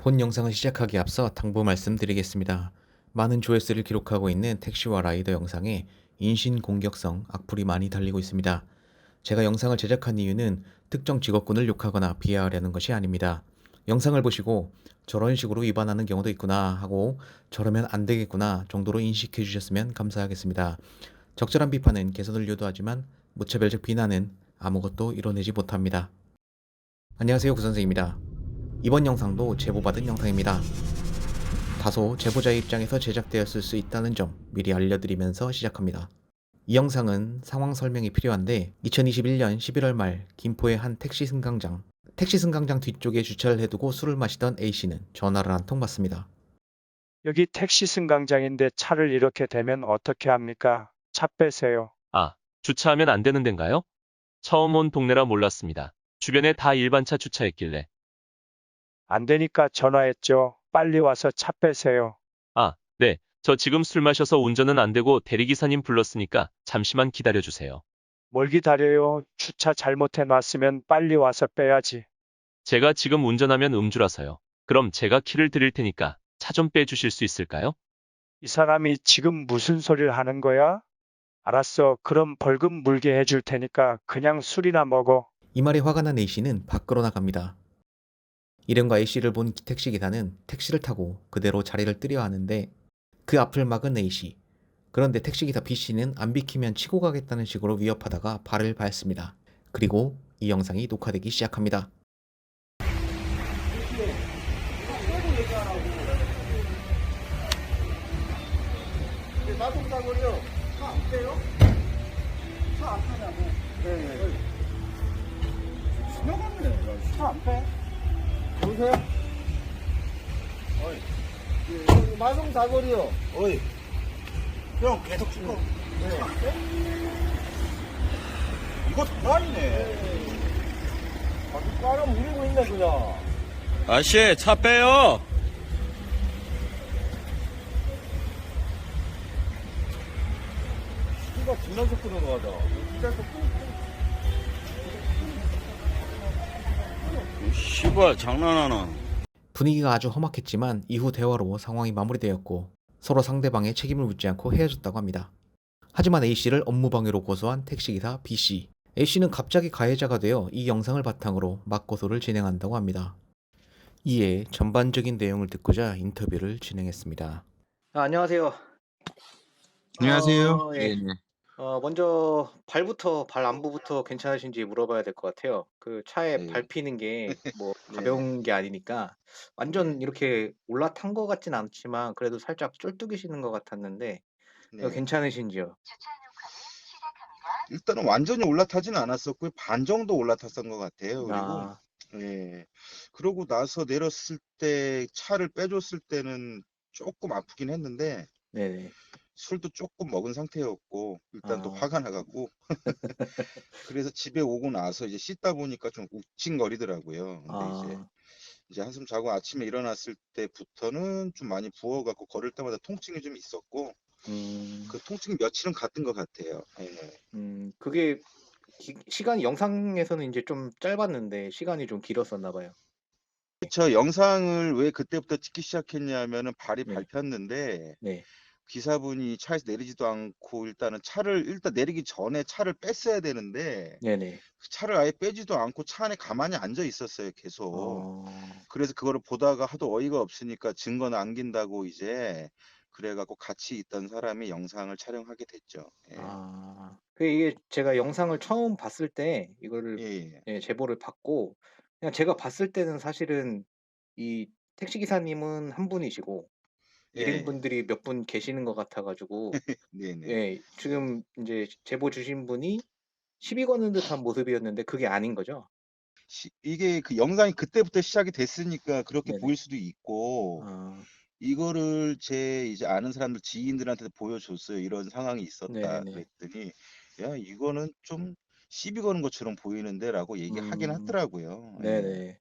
본 영상을 시작하기에 앞서 당부 말씀드리겠습니다. 많은 조회수를 기록하고 있는 택시와 라이더 영상에 인신 공격성 악플이 많이 달리고 있습니다. 제가 영상을 제작한 이유는 특정 직업군을 욕하거나 비하하려는 것이 아닙니다. 영상을 보시고 저런 식으로 위반하는 경우도 있구나 하고 저러면 안 되겠구나 정도로 인식해 주셨으면 감사하겠습니다. 적절한 비판은 개선을 유도하지만 무차별적 비난은 아무것도 이뤄내지 못합니다. 안녕하세요, 구선생입니다. 이번 영상도 제보받은 영상입니다. 다소 제보자의 입장에서 제작되었을 수 있다는 점 미리 알려드리면서 시작합니다. 이 영상은 상황 설명이 필요한데 2021년 11월 말 김포의 한 택시 승강장 뒤쪽에 주차를 해두고 술을 마시던 A씨는 전화를 한 통 받습니다. 여기 택시 승강장인데 차를 이렇게 대면 어떻게 합니까? 차 빼세요. 아, 주차하면 안 되는 데인가요? 처음 온 동네라 몰랐습니다. 주변에 다 일반차 주차했길래. 안 되니까 전화했죠. 빨리 와서 차 빼세요. 아, 네. 저 지금 술 마셔서 운전은 안 되고 대리기사님 불렀으니까 잠시만 기다려주세요. 뭘 기다려요? 주차 잘못해 놨으면 빨리 와서 빼야지. 제가 지금 운전하면 음주라서요. 그럼 제가 키를 드릴 테니까 차 좀 빼주실 수 있을까요? 이 사람이 지금 무슨 소리를 하는 거야? 알았어. 그럼 벌금 물게 해줄 테니까 그냥 술이나 먹어. 이 말에 화가 난 A씨는 밖으로 나갑니다. 일행과 A씨를 본 택시기사는 택시를 타고 그대로 자리를 뜨려 하는데 그 앞을 막은 A씨. 그런데 택시기사 B씨는 안 비키면 치고 가겠다는 식으로 위협하다가 발을 밟습니다. 그리고 이 영상이 녹화되기 시작합니다. 나동사거리요. 차 안 빼요? 차 안 빼냐고. 네. 지나갔는데 차 안 빼? 보세요. 어이. 마동사거리요. 어이. 형 계속 찍어. 네. 이거 장난이네. 아주 까람 우리고 있네 그냥. 아저씨, 차 빼요! 키가 진난 속도로 가자. 씨발, 장난하나. 분위기가 아주 험악했지만 이후 대화로 상황이 마무리되었고 서로 상대방의 책임을 묻지 않고 헤어졌다고 합니다. 하지만 A씨를 업무방해로 고소한 택시기사 B씨. A씨는 갑자기 가해자가 되어 이 영상을 바탕으로 맞고소를 진행한다고 합니다. 이에 전반적인 내용을 듣고자 인터뷰를 진행했습니다. 안녕하세요. 안녕하세요. 예. 네. 먼저 발 안부부터 괜찮으신지 물어봐야 될 것 같아요. 그 차에 네. 밟히는 게 뭐 네. 가벼운 게 아니니까 완전 이렇게 올라탄 것 같진 않지만 그래도 살짝 쫄뚝이시는 것 같았는데 네. 괜찮으신지요? 일단은 완전히 올라타진 않았었고요. 반 정도 올라탔던 것 같아요. 그리고, 아, 예. 그러고 나서 내렸을 때, 차를 빼줬을 때는 조금 아프긴 했는데, 네네. 술도 조금 먹은 상태였고, 일단 또 아, 화가 나갖고, 그래서 집에 오고 나서 이제 씻다 보니까 좀 욱신거리더라고요. 근데 아, 이제 한숨 자고 아침에 일어났을 때부터는 좀 많이 부어갖고 걸을 때마다 통증이 좀 있었고, 음, 그 통증이 며칠은 갔던 것 같아요. 예. 그게 시간이 영상에서는 이제 좀 짧았는데 시간이 좀 길었었나 봐요. 저 영상을 왜 그때부터 찍기 시작했냐면은 발이 네, 밟혔는데 네, 기사분이 차에서 내리지도 않고 일단은 차를 일단 내리기 전에 차를 뺐어야 되는데 네네. 그 차를 아예 빼지도 않고 차 안에 가만히 앉아 있었어요, 계속. 어, 그래서 그거를 보다가 하도 어이가 없으니까 증거 남긴다고 이제 그래갖고 같이 있던 사람이 영상을 촬영하게 됐죠. 예. 이게 제가 영상을 처음 봤을 때 이거를 예, 예. 예, 제보를 받고 그냥 제가 봤을 때는 사실은 이 택시 기사님은 한 분이시고 예, 예. 일행분들이 몇 분 계시는 것 같아 가지고 네네. 예, 지금 인제 제보 주신 분이 시비 거는 듯한 모습이었는데 그게 아닌 거죠? 이게 그 영상이 그때부터 시작이 됐으니까 그렇게 네네. 보일 수도 있고, 아, 이거를 제 이제 아는 사람들 지인들한테도 보여줬어요. 이런 상황이 있었다. 네네. 그랬더니, 야, 이거는 좀 시비 거는 것처럼 보이는데라고 얘기하긴 음, 하더라고요. 예. 네네.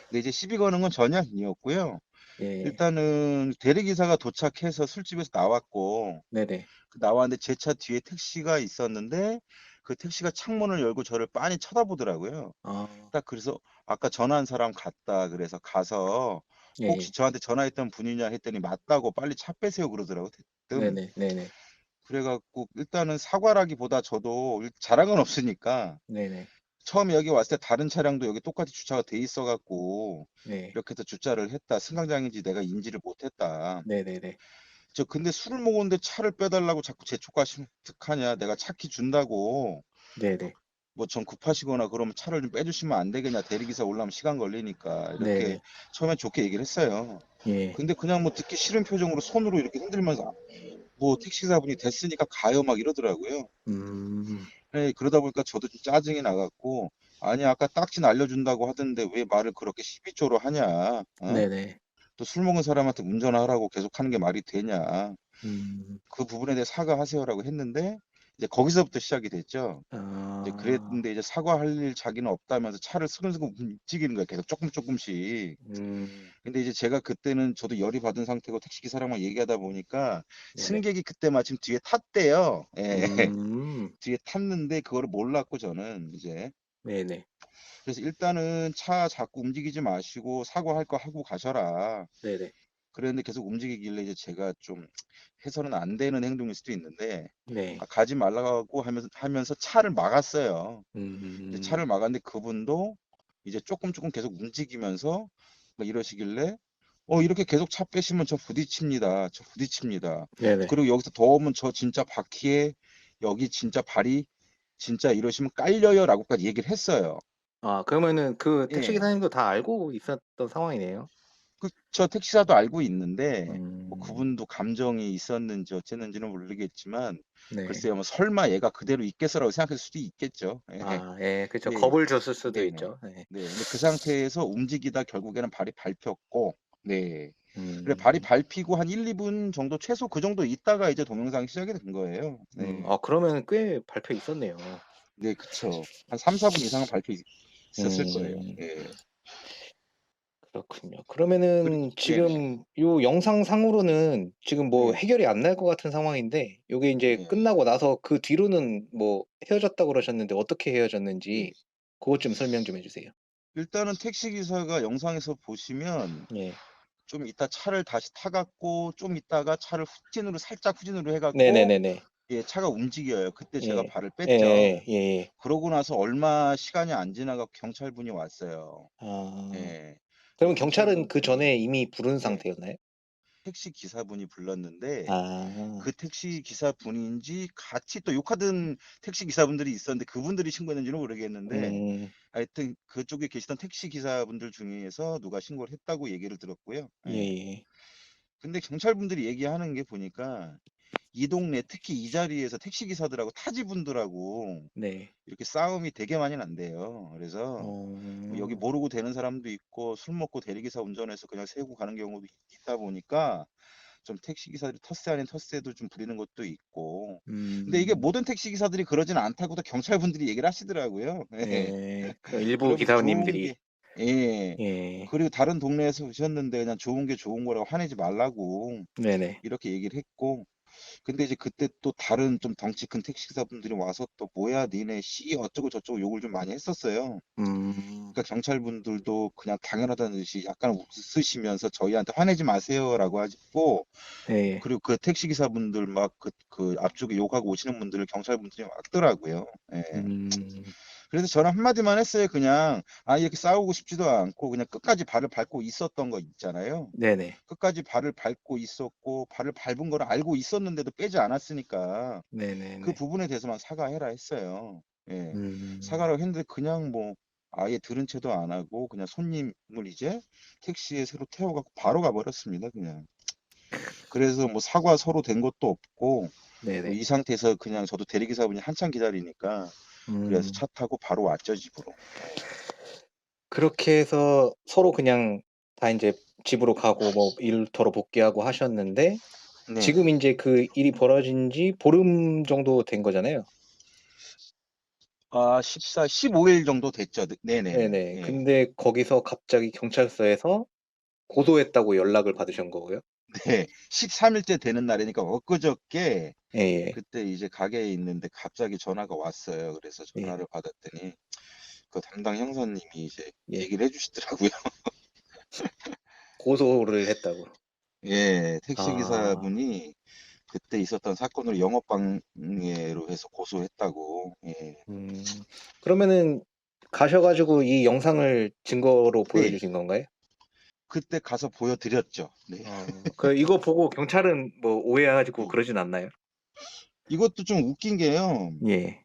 근데 이제 시비 거는 건 전혀 아니었고요. 예. 일단은 대리기사가 도착해서 술집에서 나왔고, 네네. 나왔는데 제 차 뒤에 택시가 있었는데, 그 택시가 창문을 열고 저를 빤히 쳐다보더라고요. 아, 딱 그래서 아까 전화한 사람 같다 그래서 가서 예, 혹시 예. 저한테 전화했던 분이냐 했더니 맞다고 빨리 차 빼세요 그러더라고요. 대뜸. 네네, 네네, 그래갖고 일단은 사과라기보다 저도 자랑은 없으니까 네네, 처음에 여기 왔을 때 다른 차량도 여기 똑같이 주차가 돼 있어갖고 네, 이렇게 해서 주차를 했다. 승강장인지 내가 인지를 못했다. 네네네, 저 근데 술을 먹었는데 차를 빼달라고 자꾸 재촉하시면 어떡하냐. 내가 차 키 준다고. 네네, 뭐 좀 급하시거나 그러면 차를 좀 빼주시면 안 되겠냐. 대리기사 올라오면 시간 걸리니까. 이렇게 네네, 처음엔 좋게 얘기를 했어요. 예, 근데 그냥 뭐 듣기 싫은 표정으로 손으로 이렇게 흔들면서 뭐 택시기사분이 됐으니까 가요 막 이러더라고요. 음, 네, 그러다 보니까 저도 좀 짜증이 나갖고 아니 아까 딱지 알려준다고 하던데 왜 말을 그렇게 시비조로 하냐. 어? 네네, 또 술 먹은 사람한테 운전하라고 계속 하는 게 말이 되냐. 음, 그 부분에 대해 사과하세요라고 했는데 이제 거기서부터 시작이 됐죠. 이제 아, 그랬는데 이제 사과할 일 자기는 없다면서 차를 스근스근 움직이는 거야. 계속 조금씩. 근데 이제 제가 그때는 저도 열이 받은 상태고 택시기사랑만 얘기하다 보니까 네네, 승객이 그때 마침 뒤에 탔대요. 예. 음, 뒤에 탔는데 그거를 몰랐고 저는 이제 네네, 그래서 일단은 차 자꾸 움직이지 마시고 사과할 거 하고 가셔라. 네네, 그랬는데 계속 움직이길래 이제 제가 좀 해서는 안 되는 행동일 수도 있는데 네, 가지 말라고 하면서 차를 막았어요. 이제 차를 음, 막았는데 그분도 이제 조금 계속 움직이면서 막 이러시길래 이렇게 계속 차 빼시면 저 부딪힙니다. 저 부딪힙니다. 네네. 그리고 여기서 더 오면 저 진짜 바퀴에 여기 진짜 발이 진짜 이러시면 깔려요라고까지 얘기를 했어요. 아, 그러면은 그 택시 예. 기사님도 다 알고 있었던 상황이네요. 저 택시사도 알고 있는데 뭐 음, 그분도 감정이 있었는지 어쨌는지는 모르겠지만 네. 글쎄요 뭐 설마 얘가 그대로 있겠어라고 생각할 수도 있겠죠. 예. 아, 예, 그쵸. 예. 겁을 줬을 수도 네네. 있죠. 네. 네. 근데 그 상태에서 움직이다 결국에는 발이 밟혔고 네. 그래 발이 음, 밟히고 한 1-2분 정도 최소 그 정도 있다가 이제 동영상이 시작이 된 거예요. 네. 아, 그러면 꽤 발표 있었네요. 네 그쵸. 한 3-4분 이상은 밟혀 있었을 거예요. 음, 예. 그렇군요. 그리 그러면은 네네. 지금 요 영상상으로는 지금 뭐 네. 해결이 안 날 것 같은 상황인데 요게 인제 네. 끝나고 나서 그 뒤로는 뭐 헤어졌다고 그러셨는데 어떻게 네. 헤어졌는지 그것 좀 설명 좀 해 주세요. 일단은 택시 기사가 영상에서 보시면 예. 좀 이따 차를 다시 타 갖고 좀 있다가 차를 살짝 후진으로 해 갖고 네네네네. 예 차가 움직여요. 그때 제가 예. 발을 뺐죠. 예예예. 예예. 그러고 나서 얼마 시간이 안 지나 갖고 경찰분이 왔어요. 아. 예. 근데 그러면 경찰은 그전에 경찰분이 이미 부른 예 상태였나요? 택시 기사분이 불렀는데 아. 그 택시 기사분인지 같이 또 욕하던 택시 기사분들이 있었는데 그분들이 신고했는지는 모르겠는데 음. 하여튼 그쪽에 계시던 택시 기사분들 중에서 누가 신고를 했다고 얘기를 들었고요. 예. 예예. 근데 경찰분들이 얘기하는 게 보니까 이 동네 특히 이 자리에서 택시 기사들하고 타지분들하고 네. 이렇게 싸움이 되게 많이 난대요. 그래서 뭐 여기 어. 모르고 되는 사람도 있고 술 먹고 대리기사 운전해서 그냥 세우고 가는 경우도 있다 보니까 좀 택시 기사들이 텃세 아닌 텃세도 좀 부리는 것도 있고. 근데 이게 음. 모든 택시 기사들이 그러진 않다고도 경찰분들이 얘기를 하시더라고요. 예. 예. 그 일부 그러면 좋은 기사님들이. 게 예. 예. 그리고 다른 동네에서 오셨는데 그냥 좋은 게 좋은 거라고 화내지 말라고 네네. 이렇게 얘기를 했고 근데 이제 그때 또 다른 좀 덩치 큰 택시기사분들이 와서 또 "뭐야 니네 씨." 어쩌고 저쩌고 욕을 좀 많이 했었어요. 음. 그러니까 경찰분들도 그냥 당연하다는 듯이 약간 웃으시면서 저희한테 "화내지 마세요."라고 하고 예. 그리고 그 택시기사분들 막 그 앞쪽에 욕하고 오시는 분들을 경찰분들이 막더라고요. 예. 음. 그래서 저는 한마디만 했어요. 그냥 이렇게 싸우고 싶지도 않고 그냥 끝까지 발을 밟고 있었던 거 있잖아요. 네네. 끝까지 발을 밟고 있었고 발을 밟은 걸 알고 있었는데도 빼지 않았으니까 그 네네네. 부분에 대해서만 사과해라 했어요. 예. 음. 사과를 했는데 그냥 뭐 아예 들은 채도 안 하고 그냥 손님을 이제 택시에 새로 태워 갖고 바로 가 버렸습니다 그냥. 그래서 뭐 사과 서로 된 것도 없고 뭐 네네. 이 상태에서 그냥 저도 대리기사분이 한참 기다리니까 그래서 음. 차 타고 바로 왔죠 집으로. 그렇게 해서 서로 그냥 다 인제 집으로 가고 뭐 일터로 복귀하고 하셨는데 네. 지금 인제 그 일이 벌어진 지 보름 정도 된 거잖아요. 15일 정도 됐죠. 네네네. 네네. 예. 근데 거기서 갑자기 경찰서에서 고소했다고 연락을 받으신 거고요? 네. 13 일째 되는 날이니까 엊그저께 예예. 그때 이제 가게에 있는데 갑자기 전화가 왔어요. 그래서 예. 전화를 받았더니 그 담당 형사님이 이제 예. 얘기를 해 주시더라고요. 고소를 했다고. 예, 택시 아, 기사분이 그때 있었던 사건으로 영업방해로 해서 고소했다고. 예. 그러면은 가셔가지고 이 영상을 증거로 네, 보여주신 건가요? 그때 가서 보여드렸죠. 네. 그 이거 보고 경찰은 뭐 오해해가지고 예. 그러진 않나요? 이것도 좀 웃긴 게요. 예.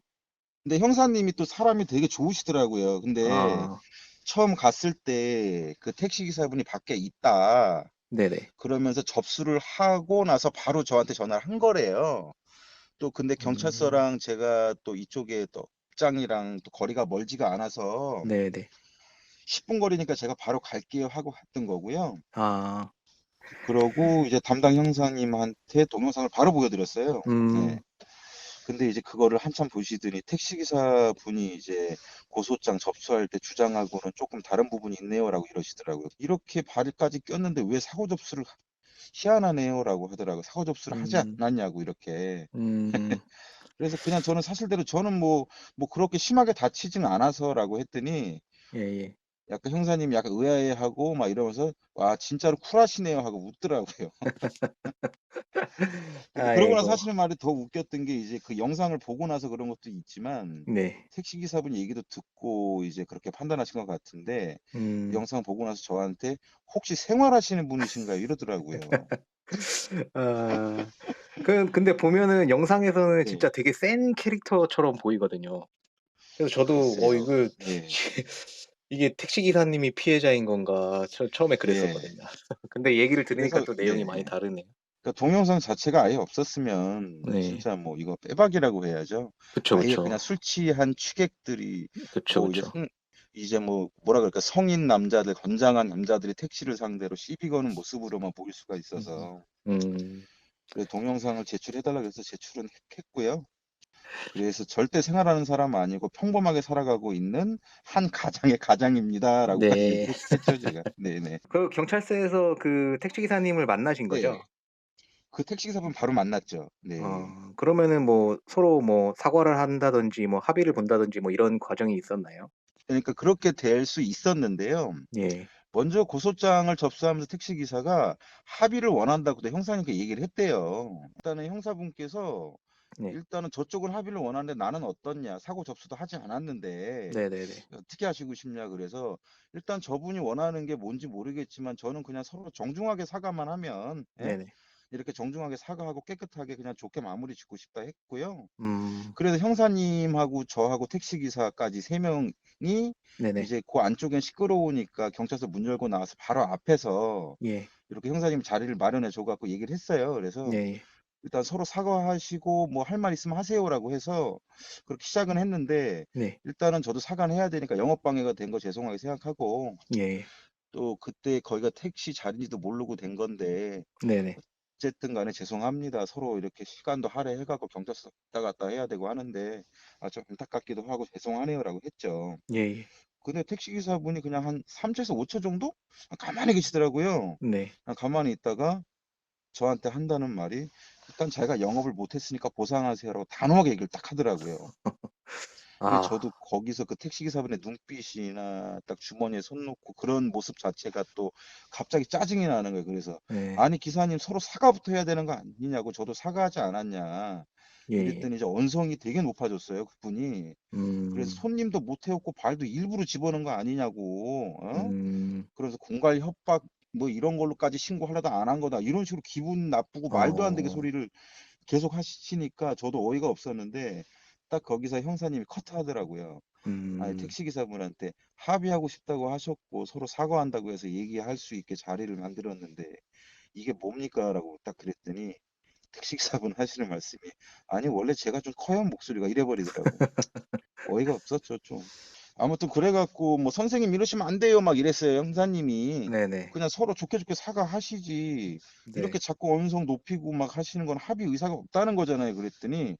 근데 형사님이 또 사람이 되게 좋으시더라고요. 근데 아, 처음 갔을 때 그 택시 기사분이 밖에 있다. 네네. 그러면서 접수를 하고 나서 바로 저한테 전화를 한 거래요. 또 근데 음, 경찰서랑 제가 또 이쪽에 또 극장이랑 또 거리가 멀지가 않아서 네네. 10분 거리니까 제가 바로 갈게요 하고 갔던 거고요. 아, 그러고 이제 담당 형사님한테 동영상을 바로 보여드렸어요. 네. 음, 근데 이제 그거를 한참 보시더니 택시기사 분이 이제 고소장 접수할 때 주장하고는 조금 다른 부분이 있네요라고 이러시더라고요. 이렇게 발까지 꼈는데 왜 사고 접수를 희한하네요라고 하더라고요. 사고 접수를 하지 음, 않았냐고 이렇게. 음, 그래서 그냥 저는 사실대로 저는 뭐 그렇게 심하게 다치진 않아서라고 했더니 예, 예. 약간 형사님이 약간 의아해하고 막 이러면서 와 진짜로 쿨하시네요 하고 웃더라고요. 근데 그러고 나서 아이고, 하시는 말이 더 웃겼던 게 이제 그 영상을 보고 나서 그런 것도 있지만 네. 택시기사분이 얘기도 듣고 이제 그렇게 판단하신 것 같은데 음, 영상 보고 나서 저한테 혹시 생활하시는 분이신가요? 이러더라고요. 아, 근데 보면은 영상에서는 네, 진짜 되게 센 캐릭터처럼 보이거든요. 그래서 저도, 글쎄요. 이거, 네, 이게 택시 기사님이 피해자인 건가, 처음에 예. 그랬었거든요. 근데 얘기를 들으니까 그래서 또 내용이 많이 네. 다르네요. 그러니까 동영상 자체가 아예 없었으면 네. 진짜 뭐 이거 빼박이라고 해야죠. 그쵸, 아예 그쵸. 그냥 술 취한 취객들이 그쵸, 뭐 그쵸. 이제 뭐 뭐라 그럴까 성인 남자들 건장한 남자들이 택시를 상대로 시비 거는 모습으로만 보일 수가 음, 있어서 음, 그래서 동영상을 제출해달라고 해서 제출은 했고요. 그래서 절대 생활하는 사람 아니고 평범하게 살아가고 있는 한 가장의 가장입니다라고까지 네. 얘기했죠 제가. 네네. 그 경찰서에서 그 택시 기사님을 만나신 네. 거죠? 그 택시기사분 바로 만났죠. 네. 그러면은 뭐 서로 뭐 사과를 한다든지 뭐 합의를 본다든지 뭐 이런 과정이 있었나요? 그러니까 그렇게 될 수 있었는데요. 예. 먼저 고소장을 접수하면서 택시기사가 합의를 원한다고 형사님께 얘기를 했대요. 일단은 형사분께서 네. 일단은 저쪽은 합의를 원하는데 나는 어떻냐. 사고 접수도 하지 않았는데 네네네. 어떻게 하시고 싶냐. 그래서 일단 저분이 원하는 게 뭔지 모르겠지만 저는 그냥 서로 정중하게 사과만 하면 예? 네네. 이렇게 정중하게 사과하고 깨끗하게 그냥 좋게 마무리 짓고 싶다 했고요. 음. 그래서 형사님하고 저하고 택시기사까지 세 명이 네네. 이제 그 안쪽엔 시끄러우니까 경찰서 문 열고 나와서 바로 앞에서 예. 이렇게 형사님이 자리를 마련해 줘 갖고 얘기를 했어요. 예. 그래서 예. 일단 서로 사과하시고 뭐 할 말 있으면 하세요라고 해서 그렇게 시작은 했는데 네. 일단은 저도 사과는 해야 되니까 영업방해가 된 거 죄송하게 생각하고 예. 또 그때 거기가 택시 자리인지도 모르고 된 건데 네네. 어쨌든 간에 죄송합니다. 서로 이렇게 시간도 할애해 갖고 경찰서 왔다 갔다 해야 되고 하는데 좀 안타깝기도 하고 죄송하네요라고 했죠. 예예. 근데 택시 기사분이 그냥 한 3초에서 5초 정도 가만히 계시더라고요. 네. 그냥 가만히 있다가 저한테 한다는 말이 일단 자기가 영업을 못했으니까 보상하세요라고 단호하게 얘기를 딱 하더라고요. 근데 아. 저도 거기서 그 택시 기사분의 눈빛이나 딱 주머니에 손 놓고 그런 모습 자체가 또 갑자기 짜증이 나는 거예요. 그래서 네. 아니 기사님 서로 사과부터 해야 되는 거 아니냐고 저도 사과하지 않았냐. 예예. 이랬더니 이제 언성이 되게 높아졌어요. 그분이. 그래서 음. 손님도 못 태웠고 발도 일부러 집어넣은 거 아니냐고. 어? 음. 그래서 공갈 협박 뭐 이런 걸로까지 신고하려다 안 한 거다. 이런 식으로 기분 나쁘고 말도 안 되게 어. 소리를 계속 하시니까 저도 어이가 없었는데 딱 거기서 형사님이 커트하더라고요. 아니 음. 택시 기사분한테 합의하고 싶다고 하셨고 서로 사과한다고 해서 얘기할 수 있게 자리를 만들었는데 이게 뭡니까라고 딱 그랬더니 택시 기사분 하시는 말씀이 아니 원래 제가 좀 커요 목소리가 이래 버리더라고요. 어이가 없었죠 좀. 아무튼 그래갖고 뭐 선생님 이러시면 안 돼요 막 이랬어요 형사님이. 네네. 그냥 서로 좋게 좋게 사과하시지 이렇게 네. 자꾸 언성 높이고 막 하시는 건 합의 의사가 없다는 거잖아요 그랬더니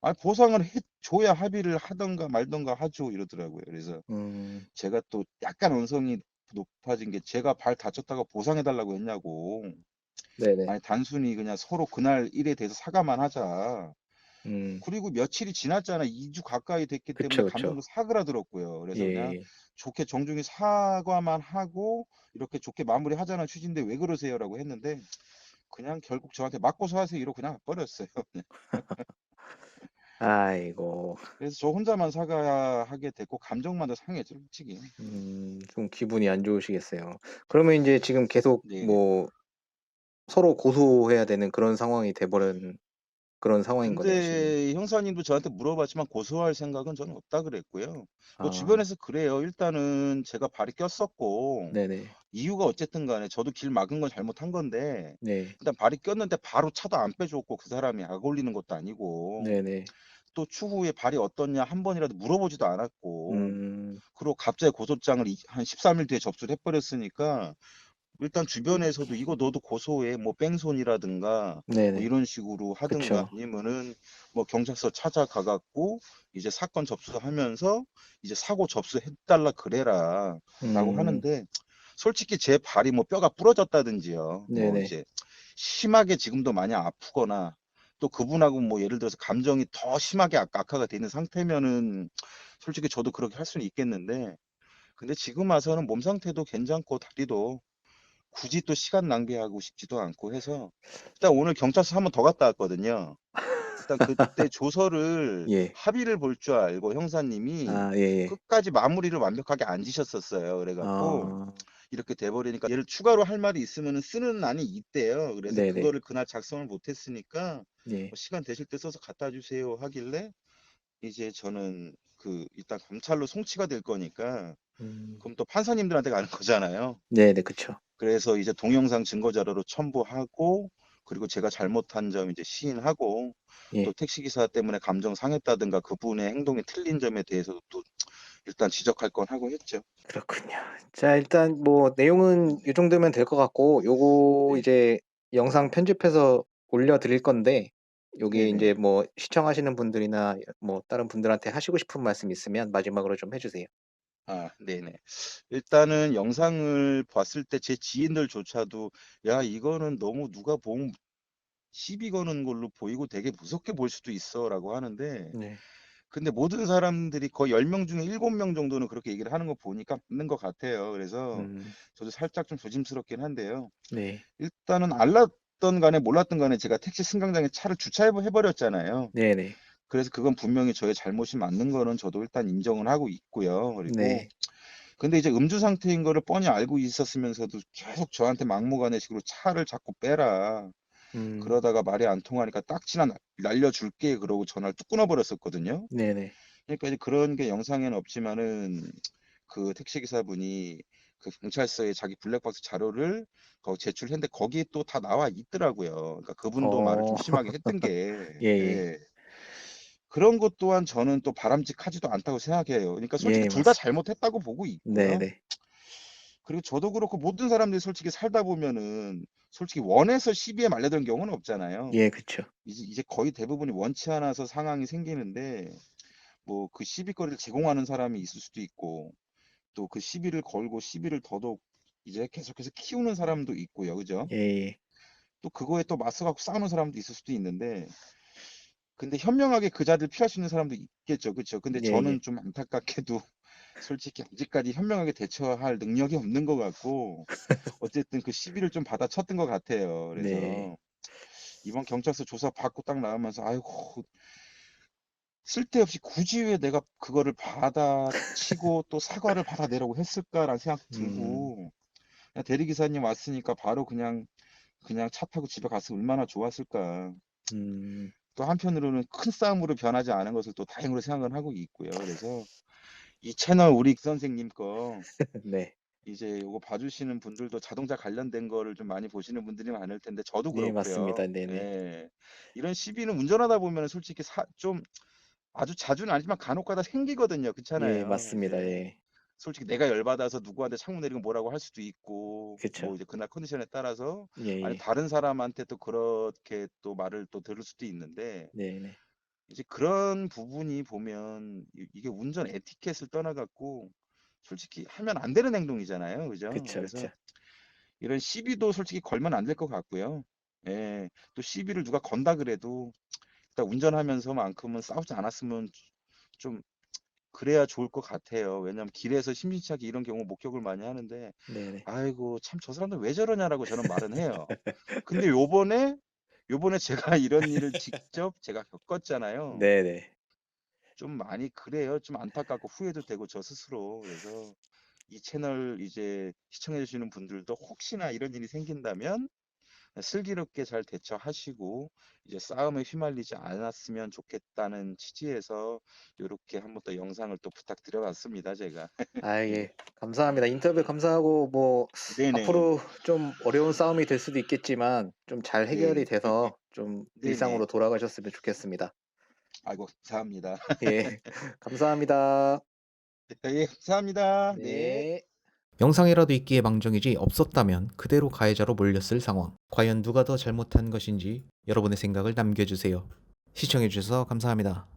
아 보상을 해줘야 합의를 하던가 말던가 하죠 이러더라고요. 그래서 음. 제가 또 약간 언성이 높아진 게 제가 발 다쳤다가 보상해달라고 했냐고. 네네. 아니 단순히 그냥 서로 그날 일에 대해서 사과만 하자. 그리고 며칠이 지났잖아요. 2주 가까이 됐기 때문에 그쵸, 감정도 그쵸. 사그라들었고요. 그래서 그냥 예. 좋게 정중히 사과만 하고 이렇게 좋게 마무리하자는 취지인데 "왜 그러세요?"라고 했는데 그냥 결국 저한테 "맞고서 하세요." 이러고 그냥 버렸어요. 아이고. 그래서 저 혼자만 사과하게 됐고 감정만 더 상했죠 솔직히. 좀 기분이 안 좋으시겠어요. 그러면 인제 지금 계속 네네. 뭐 서로 고소해야 되는 그런 상황이 돼 버린 그런 상황인 거네요, 지금. 근데 형사님도 저한테 물어봤지만 고소할 생각은 저는 없다 그랬고요. 뭐 아. 주변에서 그래요. 일단은 제가 발이 꼈었고 네네. 이유가 어쨌든 간에 저도 길 막은 건 잘못한 건데 네. 일단 발이 꼈는데 바로 차도 안 빼줬고 그 사람이 악 올리는 것도 아니고 네네. 또 추후에 발이 어떻냐 한 번이라도 물어보지도 않았고 음. 그리고 갑자기 고소장을 한 13일 뒤에 접수를 해버렸으니까 일단 주변에서도 "이거 너도 고소해." 뭐 뺑소니라든가 뭐 네네. 이런 식으로 하든가 그쵸. 아니면은 뭐 경찰서 찾아가 갖고 이제 사건 접수하면서 이제 "사고 접수해 달라 그래라."라고 음. 하는데 솔직히 제 발이 뭐 뼈가 부러졌다든지요. 뭐 네네. 이제 심하게 지금도 많이 아프거나 또 그분하고 뭐 예를 들어서 감정이 더 심하게 악화가 돼 있는 상태면은 솔직히 저도 그렇게 할 수는 있겠는데 근데 지금 와서는 몸 상태도 괜찮고 다리도 굳이 또 시간 낭비하고 싶지도 않고 해서 일단 오늘 경찰서 한 번 더 갔다 왔거든요. 일단 그때 조서를 예. 합의를 볼 줄 알고 형사님이 아 예예. 끝까지 마무리를 완벽하게 안 지셨었어요. 그래 갖고 아. 이렇게 돼 버리니까 얘를 추가로 할 말이 있으면은 쓰는 안이 있대요. 그래서 네네. 그거를 그날 작성을 못 했으니까 예. 뭐 "시간 되실 때 써서 갖다 주세요." 하길래 이제 저는 그 일단 검찰로 송치가 될 거니까 음. 그럼 또 판사님들한테 가는 거잖아요. 네네. 그쵸. 그래서 이제 동영상 증거 자료로 첨부하고 그리고 제가 잘못한 점 이제 시인하고 또 예. 택시기사 때문에 감정 상했다든가 그분의 행동이 틀린 점에 대해서도 또 일단 지적할 건 하고 했죠. 그렇군요. 자 일단 뭐 내용은 요 정도면 될 것 같고 요거 네네. 이제 영상 편집해서 올려 드릴 건데 요게 인제 네네. 뭐 시청하시는 분들이나 뭐 다른 분들한테 하시고 싶은 말씀 있으면 마지막으로 좀 해 주세요. 아 네네. 일단은 영상을 봤을 때 제 지인들조차도 "야 이거는 너무 누가 보면 시비 거는 걸로 보이고 되게 무섭게 볼 수도 있어."라고 하는데 네. 근데 모든 사람들이 거의 10명 중에 7명 정도는 그렇게 얘기를 하는 거 보니까 맞는 것 같아요. 그래서 음. 저도 살짝 좀 조심스럽긴 한데요. 네. 일단은 알았든 간에 몰랐든 간에 제가 택시 승강장에 차를 주차해 버렸잖아요. 네네. 그래서 그건 분명히 저의 잘못이 맞는 거는 저도 일단 인정을 하고 있고요. 그리고 네. 근데 이제 음주 상태인 거를 뻔히 알고 있었으면서도 계속 저한테 막무가내식으로 "차를 자꾸 빼라. 음. 그러다가 말이 안 통하니까 딱지나 날려줄게." 그러고 전화를 뚝 끊어 버렸었거든요. 네네. 그러니까 이제 그런 게 영상에는 없지만은 그 택시 기사분이 그 경찰서에 자기 블랙박스 자료를 제출했는데 거기에 또 다 나와 있더라고요. 그러니까 그분도 말을 좀 어. 심하게 했던 게. 예예. 예. 그런 것 또한 저는 또 바람직하지도 않다고 생각해요. 그러니까 솔직히 예 둘 다 맞습니다. 잘못했다고 보고 있고요. 네네. 그리고 저도 그렇고 모든 사람들이 솔직히 살다 보면은 솔직히 원해서 시비에 말려드는 경우는 없잖아요. 예 그쵸. 이제 거의 대부분이 원치 않아서 상황이 생기는데 뭐 그 시비거리를 제공하는 사람이 있을 수도 있고 또 그 시비를 걸고 시비를 더더욱 이제 계속해서 키우는 사람도 있고요. 그죠? 예예. 또 그거에 또 맞서 갖고 싸우는 사람도 있을 수도 있는데 근데 현명하게 그 자리를 피할 수 있는 사람도 있겠죠. 그쵸? 근데 예예. 저는 좀 안타깝게도 솔직히 아직까지 현명하게 대처할 능력이 없는 것 같고 어쨌든 그 시비를 좀 받아쳤던 것 같아요. 네. 그래서 이번 경찰서 조사 받고 딱 나오면서 '아이고 쓸데없이 굳이 왜 내가 그거를 받아치고 또 사과를 받아내라고 했을까.'라는 생각도 음. 들고 그냥 대리기사님 왔으니까 바로 그냥 차 타고 집에 갔으면 얼마나 좋았을까. 음. 또 한편으로는 큰 싸움으로 변하지 않은 것을 또 다행으로 생각을 하고 있고요. 그래서 이 채널 우리 선생님 거 네. 이제 요거 봐주시는 분들도 자동차 관련된 거를 좀 많이 보시는 분들이 많을 텐데 저도 예 맞습니다. 그렇고요. 네네. 예. 이런 시비는 운전하다 보면은 솔직히 좀 아주 자주는 아니지만 간혹 가다 생기거든요. 예 그렇잖아요. 맞습니다. 예. 예. 솔직히 내가 열받아서 누구한테 창문 내리고 뭐라고 할 수도 있고 뭐 그쵸. 이제 그날 컨디션에 따라서 아니 예예. 다른 사람한테 또 그렇게 또 말을 또 들을 수도 있는데 네네. 이제 그런 부분이 보면 이게 운전 에티켓을 떠나 갖고 솔직히 하면 안 되는 행동이잖아요. 그죠? 그쵸, 그쵸. 그래서 이런 시비도 솔직히 걸면 안 될 것 같고요. 예. 또 시비를 누가 건다 그래도 일단 운전하면서만큼은 싸우지 않았으면 좀 그래야 좋을 것 같아요. 왜냐면 길에서 심심찮게 이런 경우 목격을 많이 하는데 네네. 아이고 참 저 사람들 왜 저러냐라고 저는 말은 해요. 근데 요번에 제가 이런 일을 직접 제가 겪었잖아요. 네네. 좀 많이 그래요. 좀 안타깝고 후회도 되고 저 스스로. 그래서 이 채널 이제 시청해 주시는 분들도 혹시나 이런 일이 생긴다면 슬기롭게 잘 대처하시고 이제 싸움에 휘말리지 않았으면 좋겠다는 취지에서 요렇게 한번 또 영상을 또 부탁드려 봤습니다, 제가. 아 예. 예. 감사합니다. 인터뷰 감사하고 뭐 네네. 앞으로 좀 어려운 싸움이 될 수도 있겠지만 좀 잘 해결이 네. 돼서 좀 네네. 일상으로 돌아가셨으면 좋겠습니다. 아이고 감사합니다. 예. 감사합니다. 예, 감사합니다. 네. 네. 영상이라도 있기에 망정이지 없었다면 그대로 가해자로 몰렸을 상황. 과연 누가 더 잘못한 것인지 여러분의 생각을 남겨주세요. 시청해주셔서 감사합니다.